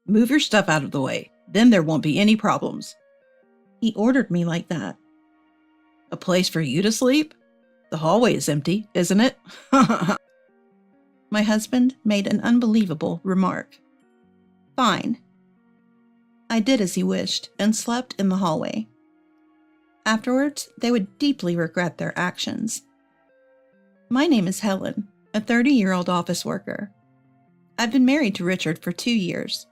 Move your stuff out of the way. Then there won't be any problems. He ordered me like that. A place for you to sleep? The hallway is empty, isn't it? My husband made an unbelievable remark. Fine. I did as he wished and slept in the hallway. Afterwards, they would deeply regret their actions. My name is Helen, a 30-year-old office worker. I've been married to Richard for 2 years.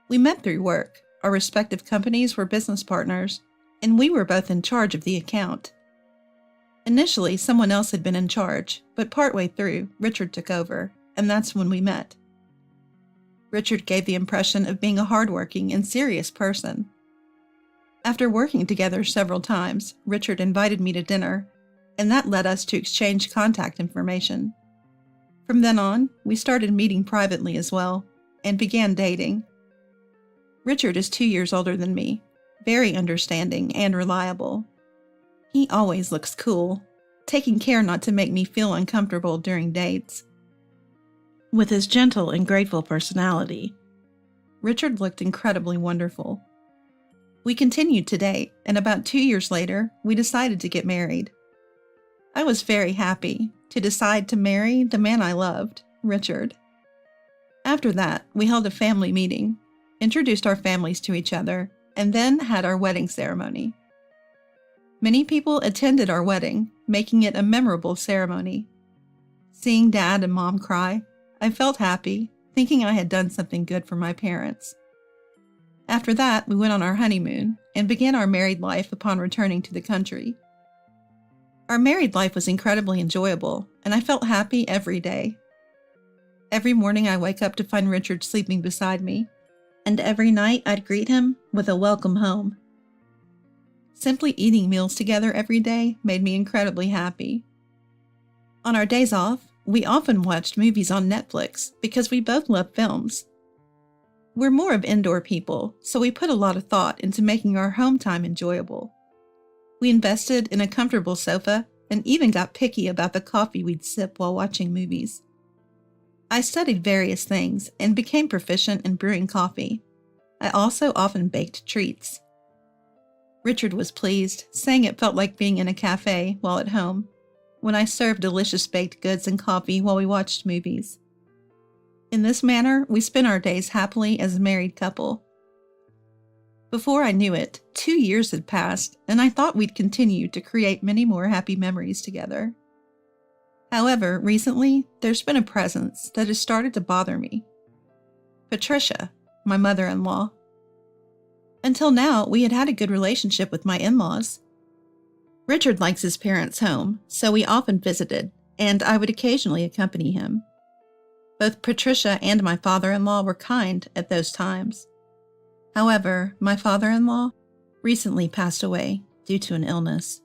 We met through work. Our respective companies were business partners, and we were both in charge of the account. Initially, someone else had been in charge, but partway through, Richard took over, and that's when we met. Richard gave the impression of being a hardworking and serious person. After working together several times, Richard invited me to dinner, and that led us to exchange contact information. From then on, we started meeting privately as well, and began dating. Richard is 2 years older than me, very understanding and reliable. He always looks cool, taking care not to make me feel uncomfortable during dates. With his gentle and grateful personality, Richard looked incredibly wonderful. We continued to date, and about 2 years later, we decided to get married. I was very happy to decide to marry the man I loved, Richard. After that, we held a family meeting, introduced our families to each other, and then had our wedding ceremony. Many people attended our wedding, making it a memorable ceremony. Seeing Dad and Mom cry, I felt happy, thinking I had done something good for my parents. After that, we went on our honeymoon and began our married life upon returning to the country. Our married life was incredibly enjoyable, and I felt happy every day. Every morning I wake up to find Richard sleeping beside me, and every night I'd greet him with a welcome home. Simply eating meals together every day made me incredibly happy. On our days off, we often watched movies on Netflix because we both love films. We're more of indoor people, so we put a lot of thought into making our home time enjoyable. We invested in a comfortable sofa and even got picky about the coffee we'd sip while watching movies. I studied various things and became proficient in brewing coffee. I also often baked treats. Richard was pleased, saying it felt like being in a cafe while at home, when I served delicious baked goods and coffee while we watched movies. In this manner, we spent our days happily as a married couple. Before I knew it, 2 years had passed, and I thought we'd continue to create many more happy memories together. However, recently, there's been a presence that has started to bother me. Patricia, my mother-in-law. Until now, we had had a good relationship with my in-laws. Richard likes his parents' home, so we often visited, and I would occasionally accompany him. Both Patricia and my father-in-law were kind at those times. However, my father-in-law recently passed away due to an illness.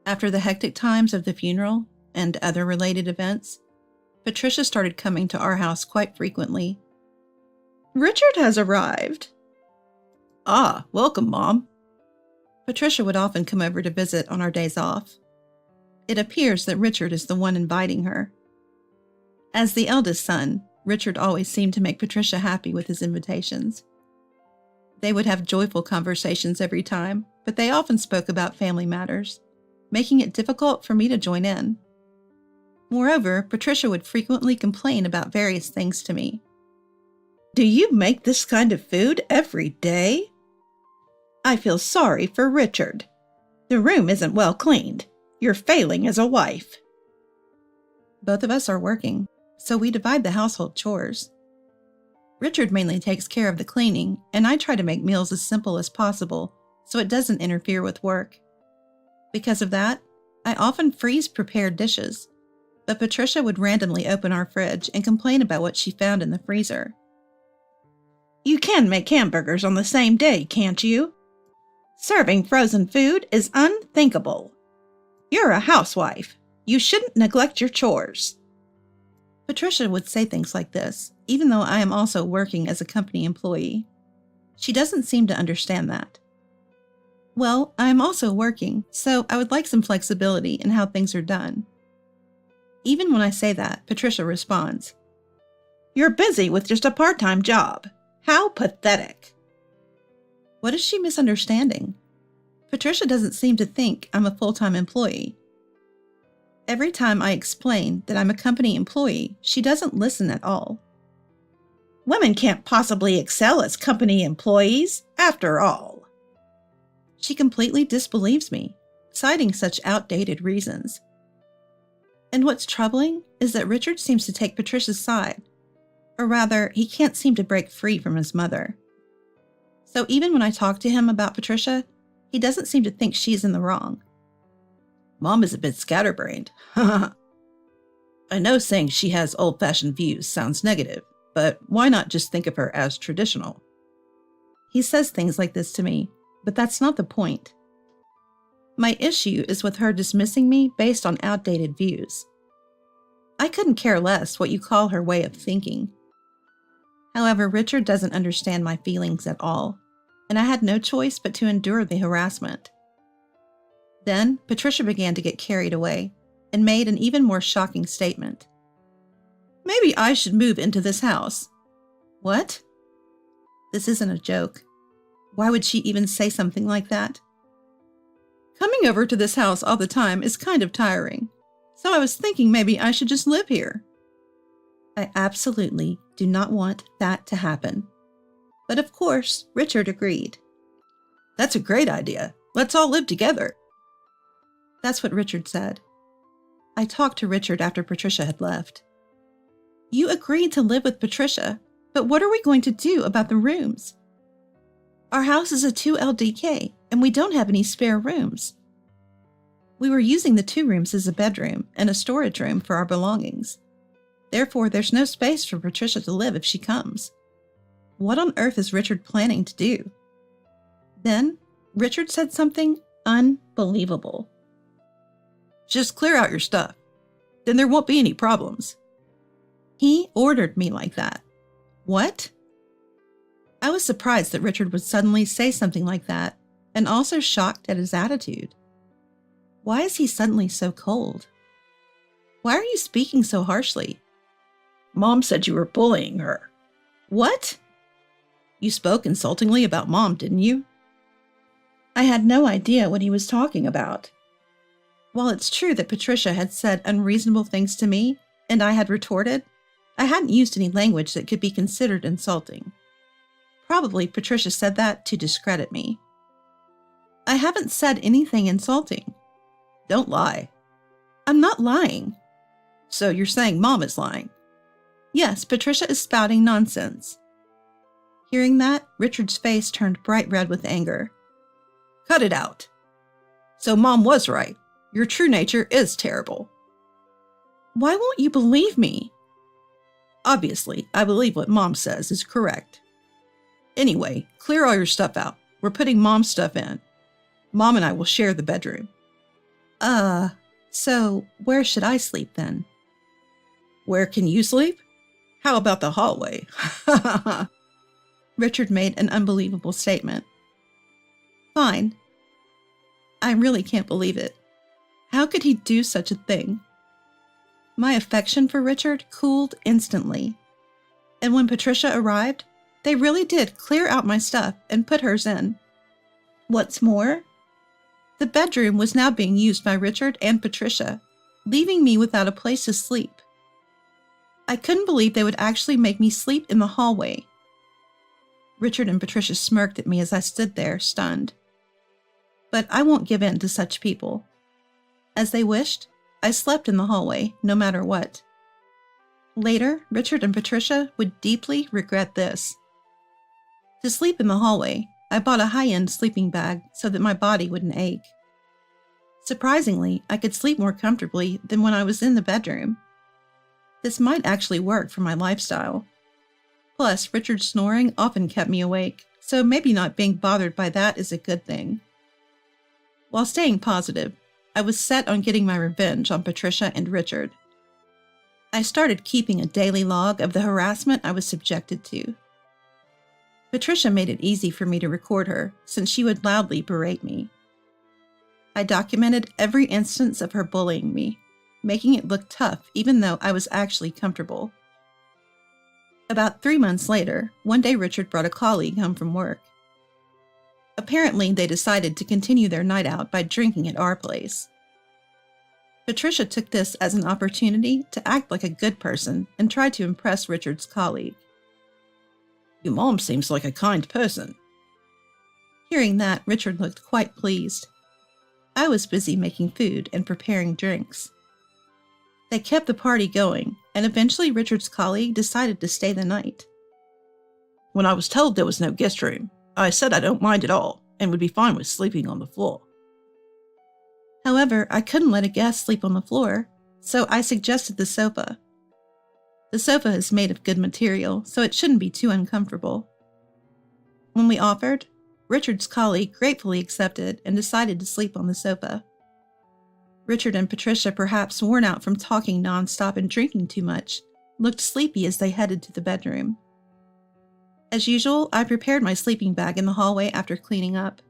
After the hectic times of the funeral and other related events, Patricia started coming to our house quite frequently. "Richard has arrived." "Ah, welcome, Mom." Patricia would often come over to visit on our days off. It appears that Richard is the one inviting her. As the eldest son, Richard always seemed to make Patricia happy with his invitations. They would have joyful conversations every time, but they often spoke about family matters, making it difficult for me to join in. Moreover, Patricia would frequently complain about various things to me. "Do you make this kind of food every day? I feel sorry for Richard. The room isn't well cleaned. You're failing as a wife." Both of us are working, so we divide the household chores. Richard mainly takes care of the cleaning, and I try to make meals as simple as possible so it doesn't interfere with work. Because of that, I often freeze prepared dishes, but Patricia would randomly open our fridge and complain about what she found in the freezer. "You can make hamburgers on the same day, can't you? Serving frozen food is unthinkable. You're a housewife. You shouldn't neglect your chores." Patricia would say things like this, even though I am also working as a company employee. She doesn't seem to understand that. Well, I am also working, so I would like some flexibility in how things are done. Even when I say that, Patricia responds, "You're busy with just a part-time job. How pathetic. What is she misunderstanding? Patricia doesn't seem to think I'm a full-time employee. Every time I explain that I'm a company employee, she doesn't listen at all. Women can't possibly excel as company employees, after all. She completely disbelieves me, citing such outdated reasons. And what's troubling is that Richard seems to take Patricia's side, or rather, he can't seem to break free from his mother. So even when I talk to him about Patricia, he doesn't seem to think she's in the wrong. Mom is a bit scatterbrained. I know saying she has old-fashioned views sounds negative, but why not just think of her as traditional? He says things like this to me, but that's not the point. My issue is with her dismissing me based on outdated views. I couldn't care less what you call her way of thinking. However, Richard doesn't understand my feelings at all, and I had no choice but to endure the harassment. Then, Patricia began to get carried away and made an even more shocking statement. Maybe I should move into this house. What? This isn't a joke. Why would she even say something like that? Coming over to this house all the time is kind of tiring, so I was thinking maybe I should just live here. I absolutely do not want that to happen. But of course, Richard agreed. That's a great idea. Let's all live together. That's what Richard said. I talked to Richard after Patricia had left. You agreed to live with Patricia, but what are we going to do about the rooms? Our house is a 2 LDK, and we don't have any spare rooms. We were using the 2 rooms as a bedroom and a storage room for our belongings. Therefore, there's no space for Patricia to live if she comes. What on earth is Richard planning to do? Then, Richard said something unbelievable. Just clear out your stuff. Then there won't be any problems. He ordered me like that. What? I was surprised that Richard would suddenly say something like that, and also shocked at his attitude. Why is he suddenly so cold? Why are you speaking so harshly? Mom said you were bullying her. What? You spoke insultingly about Mom, didn't you? I had no idea what he was talking about. While it's true that Patricia had said unreasonable things to me, and I had retorted, I hadn't used any language that could be considered insulting. Probably Patricia said that to discredit me. I haven't said anything insulting. Don't lie. I'm not lying. So you're saying Mom is lying? Yes, Patricia is spouting nonsense. Hearing that, Richard's face turned bright red with anger. Cut it out. So Mom was right. Your true nature is terrible. Why won't you believe me? Obviously, I believe what Mom says is correct. Anyway, clear all your stuff out. We're putting Mom's stuff in. Mom and I will share the bedroom. So where should I sleep then? Where can you sleep? How about the hallway? Richard made an unbelievable statement. Fine. I really can't believe it. How could he do such a thing? My affection for Richard cooled instantly. And when Patricia arrived, they really did clear out my stuff and put hers in. What's more, the bedroom was now being used by Richard and Patricia, leaving me without a place to sleep. I couldn't believe they would actually make me sleep in the hallway. Richard and Patricia smirked at me as I stood there, stunned. But I won't give in to such people. As they wished, I slept in the hallway, no matter what. Later, Richard and Patricia would deeply regret this. To sleep in the hallway, I bought a high-end sleeping bag so that my body wouldn't ache. Surprisingly, I could sleep more comfortably than when I was in the bedroom. This might actually work for my lifestyle. Plus, Richard's snoring often kept me awake, so maybe not being bothered by that is a good thing. While staying positive, I was set on getting my revenge on Patricia and Richard. I started keeping a daily log of the harassment I was subjected to. Patricia made it easy for me to record her, since she would loudly berate me. I documented every instance of her bullying me, making it look tough even though I was actually comfortable. About 3 months later, one day Richard brought a colleague home from work. Apparently, they decided to continue their night out by drinking at our place. Patricia took this as an opportunity to act like a good person and try to impress Richard's colleague. Your mom seems like a kind person. Hearing that, Richard looked quite pleased. I was busy making food and preparing drinks. They kept the party going, and eventually Richard's colleague decided to stay the night. When I was told there was no guest room, I said I don't mind at all and would be fine with sleeping on the floor. However, I couldn't let a guest sleep on the floor, so I suggested the sofa. The sofa is made of good material, so it shouldn't be too uncomfortable. When we offered, Richard's colleague gratefully accepted and decided to sleep on the sofa. Richard and Patricia, perhaps worn out from talking nonstop and drinking too much, looked sleepy as they headed to the bedroom. As usual, I prepared my sleeping bag in the hallway after cleaning up.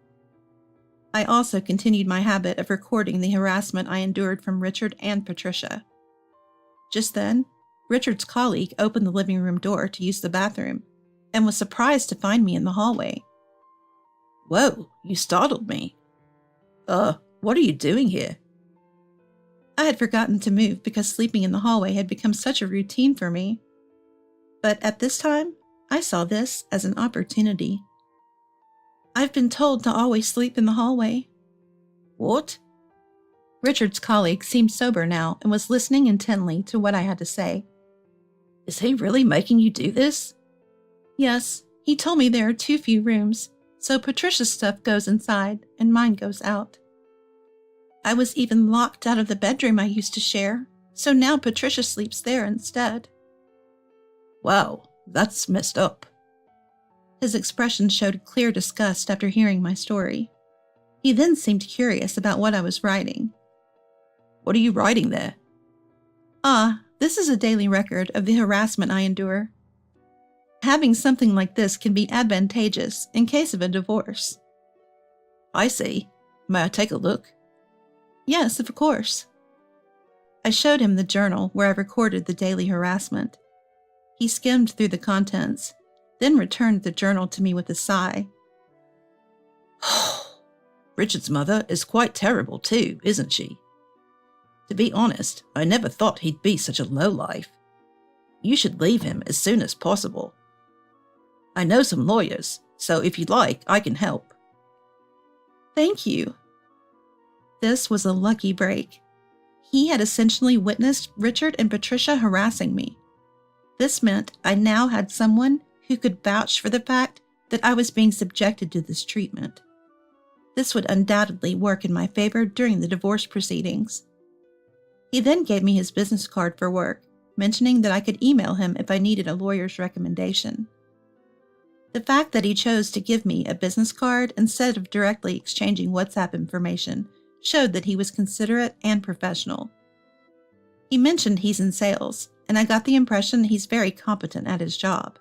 I also continued my habit of recording the harassment I endured from Richard and Patricia. Just then, Richard's colleague opened the living room door to use the bathroom and was surprised to find me in the hallway. Whoa, you startled me. What are you doing here? I had forgotten to move because sleeping in the hallway had become such a routine for me. But at this time, I saw this as an opportunity. I've been told to always sleep in the hallway. What? Richard's colleague seemed sober now and was listening intently to what I had to say. Is he really making you do this? Yes, he told me there are too few rooms, so Patricia's stuff goes inside and mine goes out. I was even locked out of the bedroom I used to share, so now Patricia sleeps there instead. Wow, that's messed up. His expression showed clear disgust after hearing my story. He then seemed curious about what I was writing. What are you writing there? This is a daily record of the harassment I endure. Having something like this can be advantageous in case of a divorce. I see. May I take a look? Yes, of course. I showed him the journal where I recorded the daily harassment. He skimmed through the contents, then returned the journal to me with a sigh. Richard's mother is quite terrible too, isn't she? To be honest, I never thought he'd be such a lowlife. You should leave him as soon as possible. I know some lawyers, so if you'd like, I can help. Thank you. This was a lucky break. He had essentially witnessed Richard and Patricia harassing me. This meant I now had someone who could vouch for the fact that I was being subjected to this treatment. This would undoubtedly work in my favor during the divorce proceedings. He then gave me his business card for work, mentioning that I could email him if I needed a lawyer's recommendation. The fact that he chose to give me a business card instead of directly exchanging WhatsApp information showed that he was considerate and professional. He mentioned he's in sales, and I got the impression he's very competent at his job.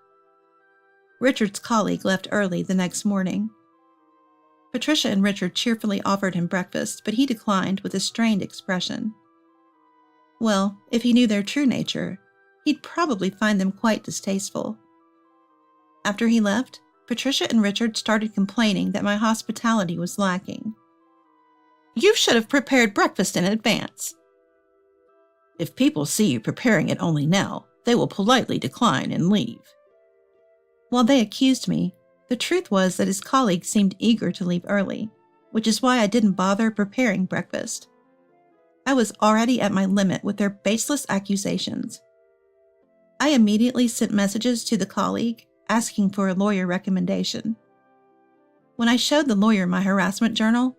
Richard's colleague left early the next morning. Patricia and Richard cheerfully offered him breakfast, but he declined with a strained expression. Well, if he knew their true nature, he'd probably find them quite distasteful. After he left, Patricia and Richard started complaining that my hospitality was lacking. You should have prepared breakfast in advance. If people see you preparing it only now, they will politely decline and leave. While they accused me, the truth was that his colleague seemed eager to leave early, which is why I didn't bother preparing breakfast. I was already at my limit with their baseless accusations. I immediately sent messages to the colleague asking for a lawyer recommendation. When I showed the lawyer my harassment journal,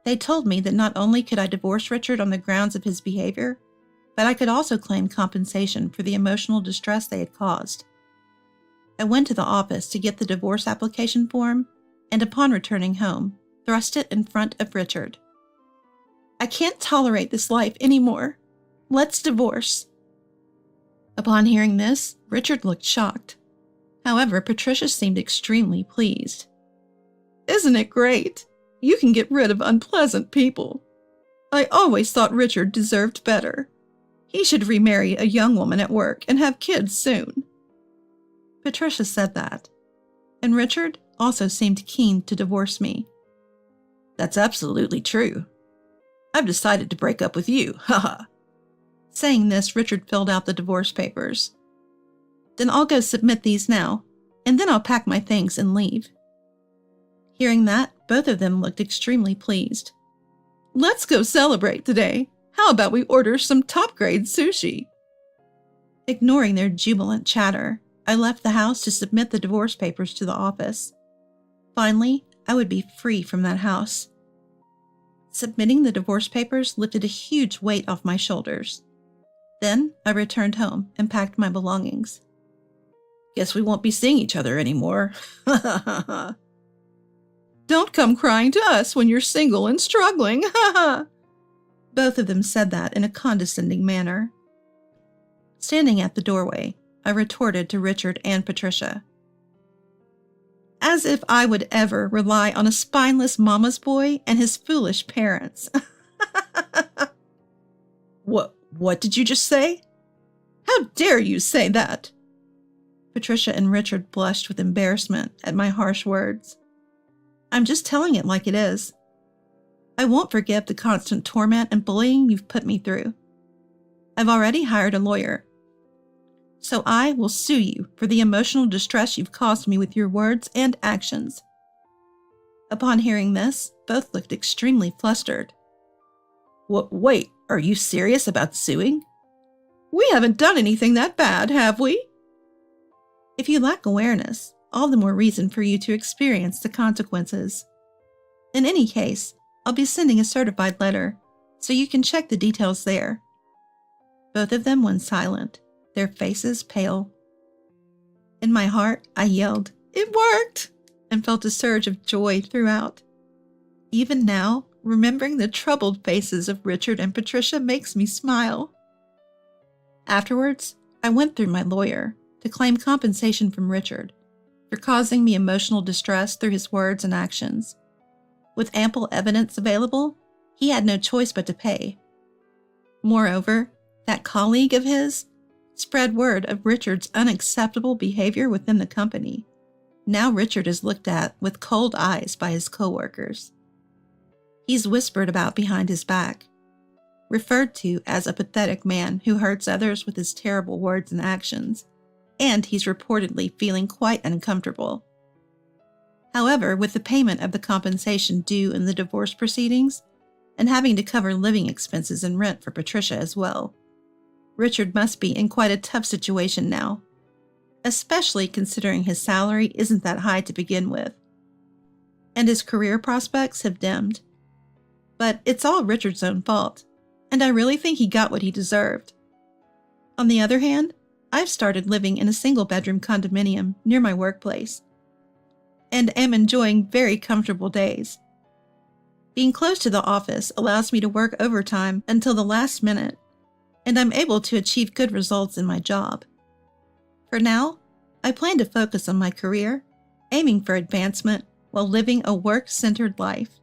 they told me that not only could I divorce Richard on the grounds of his behavior, but I could also claim compensation for the emotional distress they had caused. I went to the office to get the divorce application form, and upon returning home, thrust it in front of Richard. I can't tolerate this life anymore. Let's divorce. Upon hearing this, Richard looked shocked. However, Patricia seemed extremely pleased. Isn't it great? You can get rid of unpleasant people. I always thought Richard deserved better. He should remarry a young woman at work and have kids soon. Patricia said that, and Richard also seemed keen to divorce me. That's absolutely true. I've decided to break up with you, haha. Saying this, Richard filled out the divorce papers. Then I'll go submit these now, and then I'll pack my things and leave. Hearing that, both of them looked extremely pleased. Let's go celebrate today. How about we order some top-grade sushi? Ignoring their jubilant chatter, I left the house to submit the divorce papers to the office. Finally, I would be free from that house. Submitting the divorce papers lifted a huge weight off my shoulders. Then I returned home and packed my belongings. Guess we won't be seeing each other anymore. Don't come crying to us when you're single and struggling. Both of them said that in a condescending manner. Standing at the doorway, I retorted to Richard and Patricia. As if I would ever rely on a spineless mama's boy and his foolish parents. What did you just say? How dare you say that? Patricia and Richard blushed with embarrassment at my harsh words. I'm just telling it like it is. I won't forgive the constant torment and bullying you've put me through. I've already hired a lawyer. So I will sue you for the emotional distress you've caused me with your words and actions. Upon hearing this, both looked extremely flustered. Wait, are you serious about suing? We haven't done anything that bad, have we? If you lack awareness, all the more reason for you to experience the consequences. In any case, I'll be sending a certified letter, so you can check the details there. Both of them went silent, their faces pale. In my heart, I yelled, "It worked!" and felt a surge of joy throughout. Even now, remembering the troubled faces of Richard and Patricia makes me smile. Afterwards, I went through my lawyer to claim compensation from Richard for causing me emotional distress through his words and actions. With ample evidence available, he had no choice but to pay. Moreover, that colleague of his spread word of Richard's unacceptable behavior within the company. Now Richard is looked at with cold eyes by his coworkers. He's whispered about behind his back, referred to as a pathetic man who hurts others with his terrible words and actions, and he's reportedly feeling quite uncomfortable. However, with the payment of the compensation due in the divorce proceedings, and having to cover living expenses and rent for Patricia as well, Richard must be in quite a tough situation now, especially considering his salary isn't that high to begin with, and his career prospects have dimmed. But it's all Richard's own fault, and I really think he got what he deserved. On the other hand, I've started living in a single-bedroom condominium near my workplace, and am enjoying very comfortable days. Being close to the office allows me to work overtime until the last minute, and I'm able to achieve good results in my job. For now, I plan to focus on my career, aiming for advancement while living a work-centered life.